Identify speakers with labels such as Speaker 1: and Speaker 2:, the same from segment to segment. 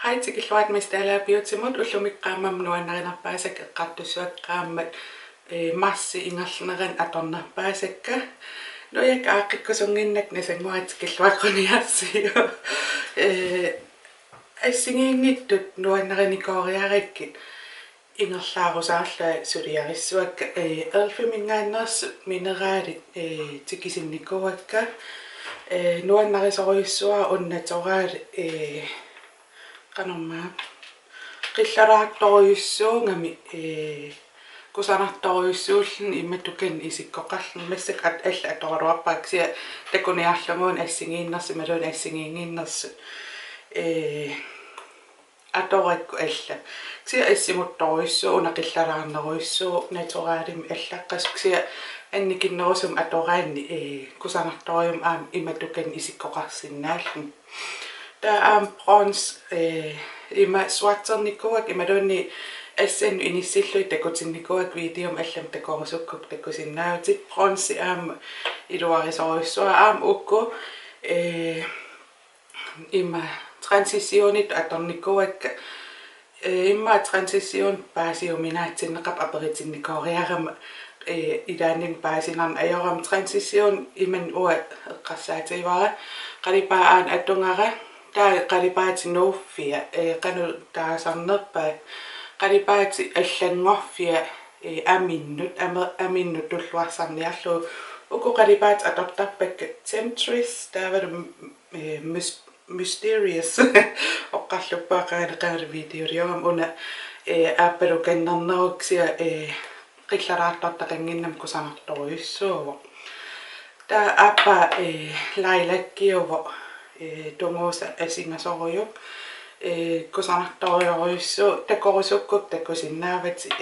Speaker 1: Hej til Gilroat med Dalager Beautymut, ullumik Qaammammut nuannarinerpaasakka eqqartusuat qaammat Marsi ingerluneren atornaarpaasakka nuyak aaqqikkusunginnak nasanguat Gilroat-quniarsiu issiginnaaravit nuannarinikoriarikkit ingerlaarusaarla suliarissuakka erfimingaannersu mineraalit takusinnaavatit nuannarisoruissua unnatoraat Qaamma qillaraattoriussuungami kusanartoriussuullun imatukan isikkoqarlun massak alla atoraluarpaaksia takuniarluguun assigiinnersi malun assigiinginnersu atorukku alla sia issimuttoriussuu unaqillaraarneruissuu naturaalim allaqqasuksia annikinnerusum atoraanni kusanartorium aam imatukan isikkoqarsinnaallun der brons ima swarternikuak imalunni assan inissillu takusinnaavat videom allam takorusukkuk takusinnaavatit bronsi iluarisoruissua ukku ima transitionit atornikuakka imma transition paasiuminaatsinneqap aperitinnikoriarama idaanin paasinan ayoram transition iman ua eqqarsaatiivara qalipaan atungara qalipaati nuuffia qanu taasarnerpa qalipaati allangorfia aminnut tulluarsarniarlu uku qalipaati atortarpakka Temptress taavalu mysterious oqqarluppaa qaala videoriogam una aappalu kannerneruksia qillaraartortaqanginnam kusanartoriussuuvo ta appa lailakkiuvo tunguusa asingasorujuk kusanartoriussuu takorusukkuk takusinnaavatit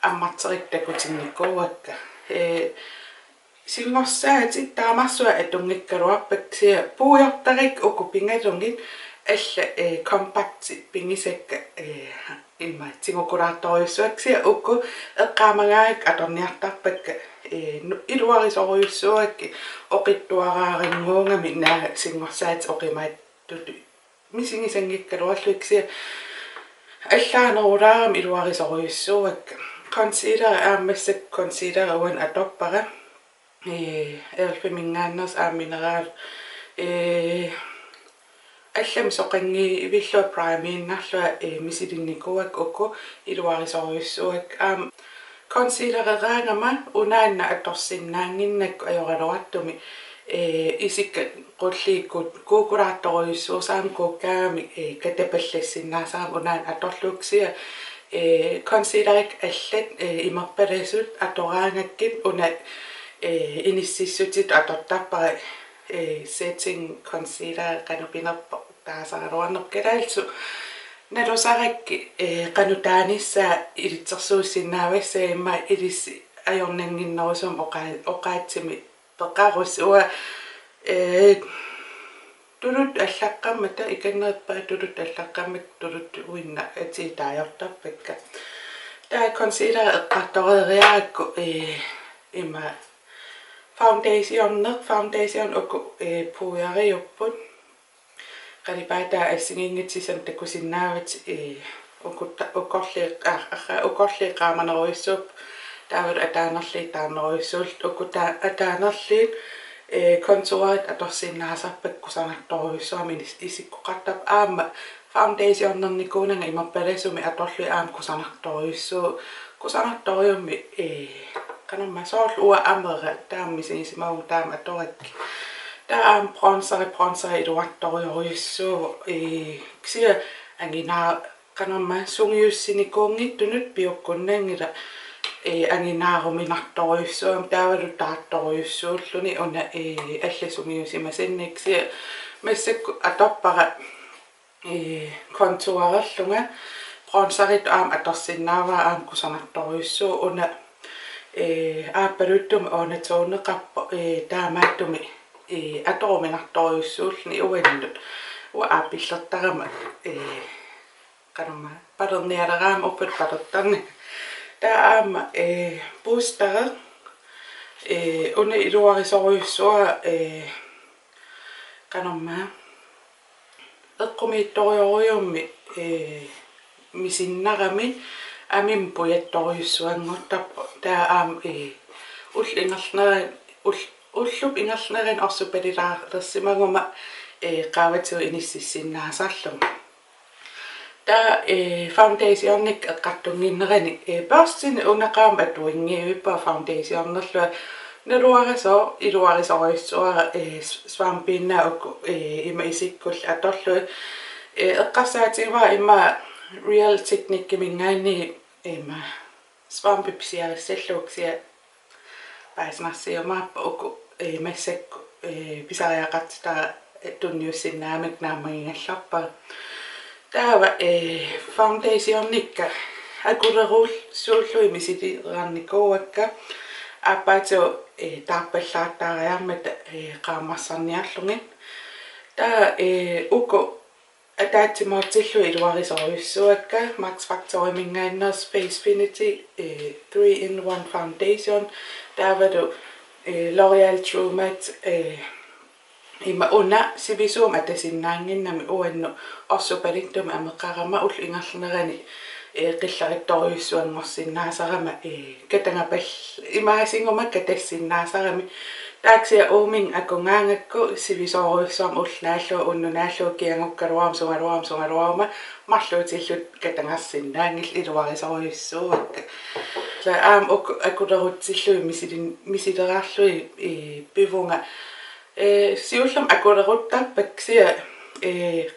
Speaker 1: ammarterik takusinnaavakka singorsaati taamarsua atungikkaluarpaksia puujortarik uku pingalungit alla kompakti pingisakka imma tingukulaartoriussuaksia ukku eqqaamagaak atorniartarpakka iluarisoruissuakki oqittuaraaringuungami naa singorsaati oqimaattutu misingisangikkaluarluksia allaanerulaarami iluarisoruissuakka concealer aammassak concealer uan atoppara erfimingaanners mineral allam soqangi ivillua primeinnarlua misilinikuak ukku iluarisoruissuak concealereraangama unaanna atorsinnaanginnakku ajoraluartumi isikka qulliikkut kuukulaartoruissuusaam kuukkaami katapallassinnaasaaam unaan atorluuksia concealerik allat imerpalasut atoraangakkit una inississutit atortarpara setting concealer qanupinerpa taasaraluarnerkalaalsu nalusarakki qanutaanissa ilitsersuussinnaavassa imma ilissi ajornanginnerusum oqaatsimi peqqarus ua tulut allaqqammata ikannerpaa tulut allaqqammak tulut uinna atiitaajortarpakka taa concealer eqqartoriariarakku imma foundation ukku puujariupput qalipaata assiginnitsisam takusinnaavatit ukorli qaamaneruissuup taavut ataanerli taaneruissuult ukku ataanerli contouraat atorsinnaasarpak kusanartoruissuami isikkoqartap aamma foundationnernikunanga imerpalasumi atorli kusanartoruissuu kusanartoriummi Qaamma soorlu ua amera taammisinisimagu taam atorakki taam bronzer iluartoriuruissuuvo ksia anginaa Qaamma sungiussinikuungittunut piukkunnangila anginaaruminartoriussuam taavalu taartoriussuulluni una alla sungiusimasinniksia massakku atoppara contourerlunga bronzerit atorsinnaava kusanartoriussuu una aappaluttumi oonatoorneqarpo taamaattumi atoruminartoriussuulluni uannut ua aapillertarama Qaamma palernialeraama upput palertarni taama booster una iluarisoruissua Qaamma eqqumiittorioriummi misinnarami amin pujattoriussuangortarpu taa ullingerlnerin ullup ingerlnerin orsupalilaalersimaguma qaavatiu inississinnaasaallum taa foundationnik eqqartunginnerani Børstin unaqaam atuingiivippa foundationnerlua neruariso iluarisoriussuara svampinna ukku ima isikkull atorlu eqqarsaatiivaa ima real technique mingaani ima svampi pisiarissalluuksia paisnarsiumaappa ukku massakku pisariaqartita tunniussinnaamik naamagingallarpa taava foundationnikka akuleruul suullui misitirannikouakka appaatu taarpallaartaariarmata qaammassarniarlungin taa ukku ataatsimortillu iluarisoriussuakka Max Factory mingaanneers facefinity 3-in-1 foundation taavadu L'Oreal True Matte ima una sivisuum atasinnanginnami uannu orsupalittum ameqqarama ullingerlnerani qillaritoriussuangorsinnaasarama katangapall imaasingumakka tassinnaasarami taaksia uuming akungaangakku sivisoriussuam ulnaallu unnunaallu kiangukkaluaam sungaluaama marluutillut katangarsinnaangil iluarisoriussuakka la akulerutsillu misileraarlui pivunga siullam akuleruttarpaksia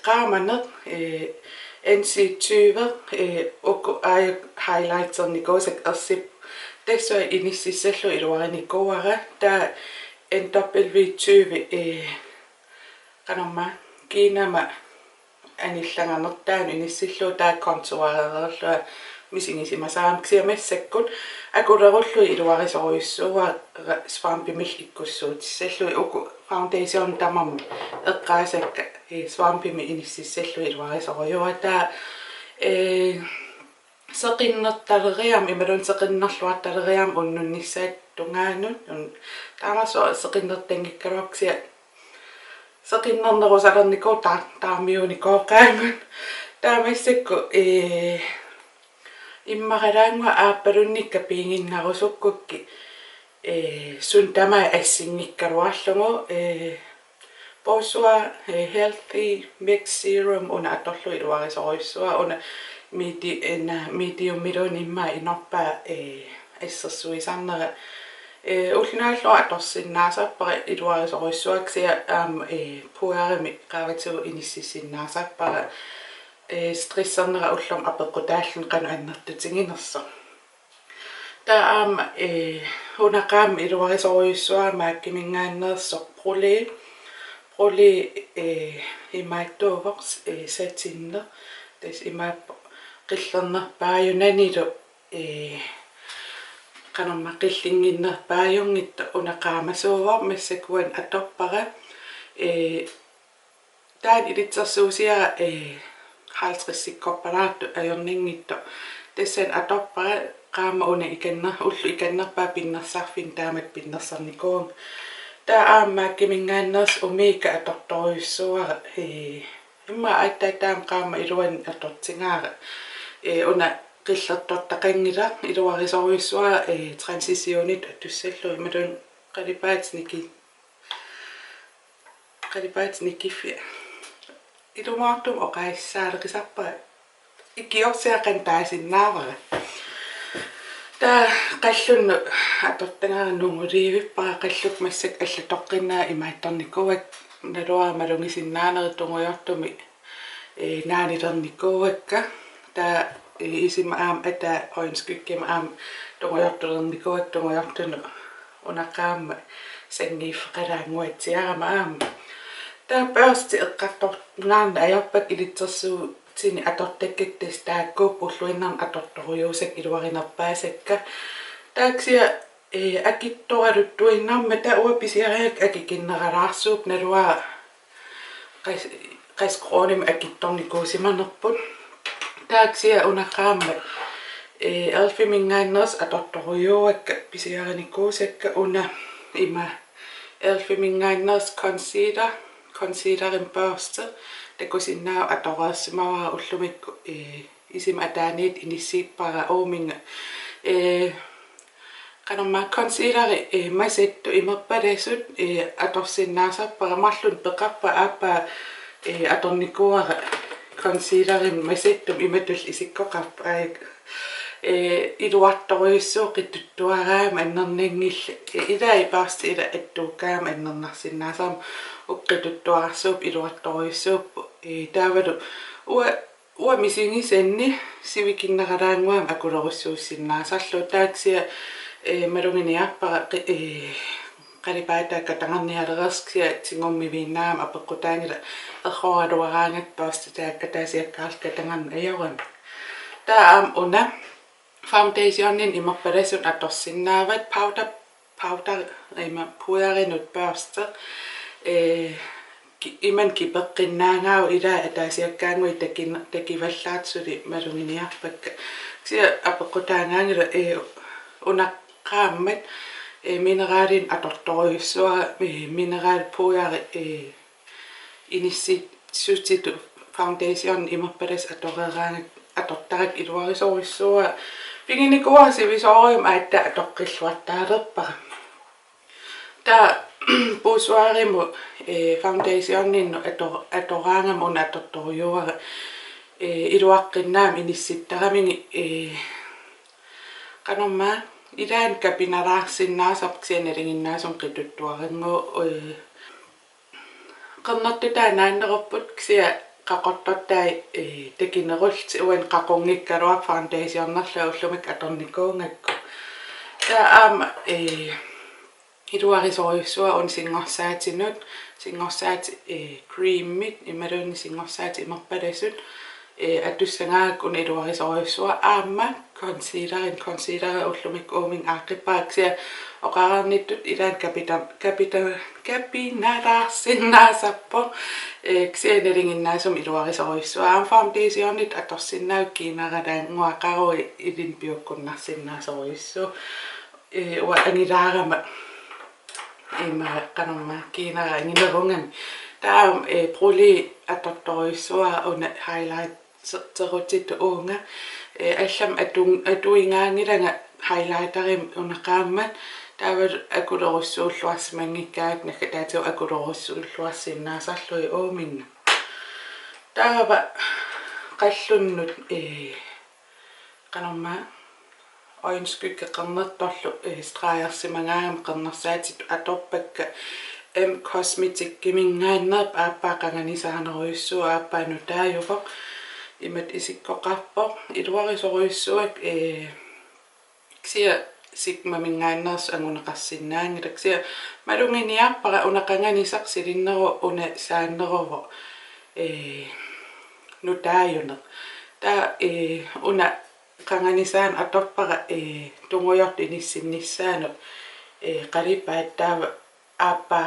Speaker 1: Qaammammut NC20 ukku highlighternikosek ersip tassua inississallu iluarinikuara taa NW20 qanorma kiinama anillangarnertaanu inissillu taa contourererlua misingisimasaamksia massakkut akulerullu iluarisoriussuua svampimil ikkussuutissallu ukku foundation tamam eqqaasakka svampimi inississallu iluarisoriua taa seqinnertaleriam imalun seqinnerluartaleriam unnunnissaat tungaanut taamaso seqinnertangikkaluaksia seqinnernerusalernikuu taarmiunikooqaangut taamassakku immaralaangua aappalunnikka piinginnarusukkukki sun tama assingikkaluarlugu Bojouier Healthy Mix Sirum una atorlu iluarisoriussua una medium milun imma inorpaa assersuisarnera ullinaallu atorsinnaasarpara iluarisoriussuaksia puarimi qaavatiu inississinnaasappara stressernera ullum apeqqutaallun qanu annertutiginerso taa unaqaam iluarisoriussua maakkimingaanneersoq Brulee imaattuuvers satinner tas imaappa qillernerpaajunanilu qanorma qillinginnerpaajungitta unaqaamasuuvar massakuan atorpara taan ilitsersuusia 50 sikkorpalaartu ajorningittu tassan atorpara qaama una ullu ikannerpaa pinnersarfin taamat pinnersarnikuung taa aammaakkimingaanneers umiikka atortoriussuara imma aittaataam qaama iluan atortingaara una qillertortaqangila iluarisoriussuara transitionit atussallu imalun qalipaatnikiffi ilumaartum oqaissaaleqisarpa ikkiorsiaqan taasinnaavala taa qallunnu atortangaarnunguliivippaa qalluk massak allatoqqinnaa imaattornikuak naluamalungisinnaaneri tungujortumi naanilernikuakka taa isima ata oinskykkim tungujortulernikuak unaqaamma sangiiffeqalaanguatsiarama taa Børstit eqqartornaarna ajorpak ilitsersuu tini atortakkattas taakkuup ulluinnarn atortoriuusak iluarinerpaasakka taaksia akittoraluttuinnarma taua pisiariak akikinneralaarsuup nalua qasqoonim akittornikuusimanerput taaksia unaqaamma elfimingaanneers atortoriuakka pisiarinikuusakka una ima elfimingaanneers concealerin Børstit takusinnaavatit ullumikku isim ataanit inissiippaara uuminga Qaammammut concealeri masittu imappadasut atorsinnaasarpara marlun peqarpa aappa atornikuara concealerin masittum imatul isikkoqarpa iluartoruissuuq qittuttuaraama annerniangill ilai Børstit attuukkaama annernarsиннаасаама uqqituttuarsuup iluartoruissuuppu taavalu ua misingisanni sivikinnaralaanguam akulerussuussinnaasarlu taaksia malunginiarpara qalipaataakka tangarnialerersksia tingummiviinnaama apeqqutaangila erroaluaraangak Børstitaakka taasiakkaarlka tangarni ajawan taam una foundationin imappadasut atorsinnaavat powder puderinut Børstit iman kipeqqinnaangau ila ataasiakkaanguit takivallaatsuli malunginiarpakka sia apeqqutaangaangila una Qaammammut mineraalin atortoruissuara mineral puderi inissitsutitu foundation imappadas atoreraangak atortarak iluarisoruissuara pinginikuarsivisorium aatta atoqqilluartaalerpara ta Bojouierimu foundationin atoraangam una atortoriuara iluaqqinnaam inissittaramingi Qaammammut ilaan kapinalaarsinnaasarpksianeringinnaasum qituttuaringu qernertutaanaanneruput ksia qaqortortai takinerulti uan qaqunngikkaluar foundationnerla ullumik atornikuungakku taama iluarisoruissua un singorsaatinnut singorsaati creamit imalunni singorsaati imappadasut atussangaak un iluarisoruissua aamma concealer ullumik uuming aaqqippaaksia oqararnittut ilaan kapinalaarsinnaasarpo ksianeringinnaasum iluarisoruissua aam foundationit atorsinnauk kiinaralaanguaqarui ilin piukkunnarsinnaasoruissu ua angilaarama Qaammammut kiinara angilerungami taam Brulee atortoruissua una highlight terutittu uunga allam atuingaangilanga highlighterim una Qaammammut taavat akulerussuulluarsimangikkaat nakataatu akulerussuulluarsinnaasarlui uuminga taava qallunnut Qaammammut oinskykka qernertorlu streajersimangaam qernersaatit atorpakka M.Cosmetics kimingaannerp aappaaqanganisaaneruissua aappaanutaajupoq imat isikkoqarpoq iluarisoruissuak ksia sigmamingaannerus anguneqarsinnaangila ksia malunginiarpara unaqanganisaqsilinneru una saanneruvo nutaajunneq ta una qanganisaan atorpara tungujort inissinnissaanut qalipaattaava aappa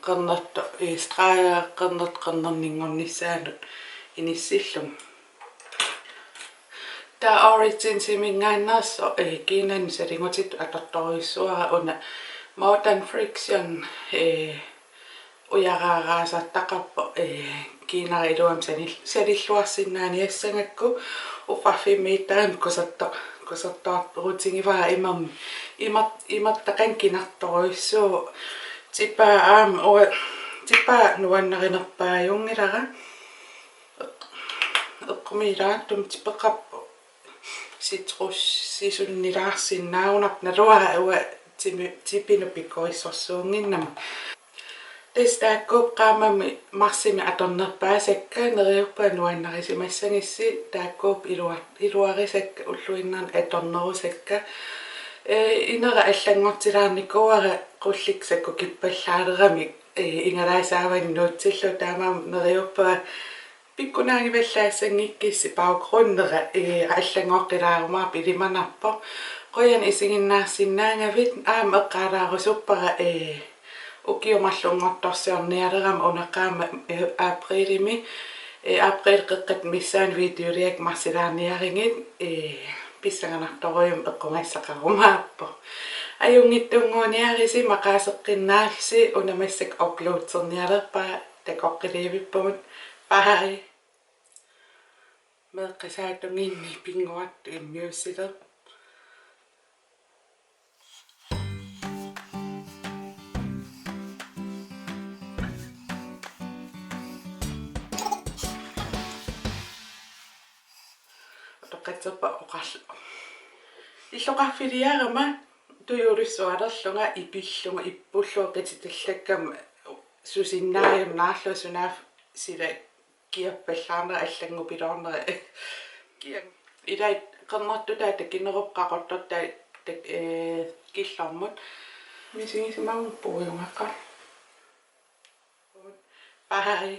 Speaker 1: qernerto straaja qernerninngornissaanut inissillum ta origin simingaannerso kiinan salingutit atortoruissuara una modern friction uyaraaraasartaqarpo kiinara iluam salilluarsinnaani assangakku uffaffiimiittaan kosertoorrutingivara imattaqankinartoruissuu tipaa nuannarinerpaajungilara eqqumiilaattum tipeqarpo citrus sisunnilaarsinnaunarp naluara ua tipinu pikkorissorsuunginnama tastaakkuup Qaammammut Marsimi atornerpaasakka neriuppaa nuannarisimassangissi taakkuup iluarisakka ulluinnan atornerusakka inera allangortilaarnikuara qulliksakku kippallaaleramik ingalaasaavannutsillu taamaam neriuppaa pikkunaangivallaassangikkissi pauqrunnera allangorqilaarumaarp ilimanarpo qoyan isiginnaaravit aam eqqaalaarusuppara ukiumarlungortorsiornialerama unaqaama Brulee april qeqqat missaan videoliak marsilaarniaringit pissanganartorium eqqungassaqarumaappo ajungittunguuniarisi maqaaseqqinnaallsi unamassak uploadsernialerpaa takoqqiliivippugut Bye. Meqqisaatunginni pinguattu immiussileq. Toqatserpa oqarlu. Illoqarfiliarama tujuulissualerlunga ipillunga ippulluoqititallakkama susinnaajam naarlu sunaaf sila kiappallaarnera аллангупилоорнера киан илайт qernertutaa takinneruqqaqortortaa killormut misigisimagum puujungaqqa. Bye.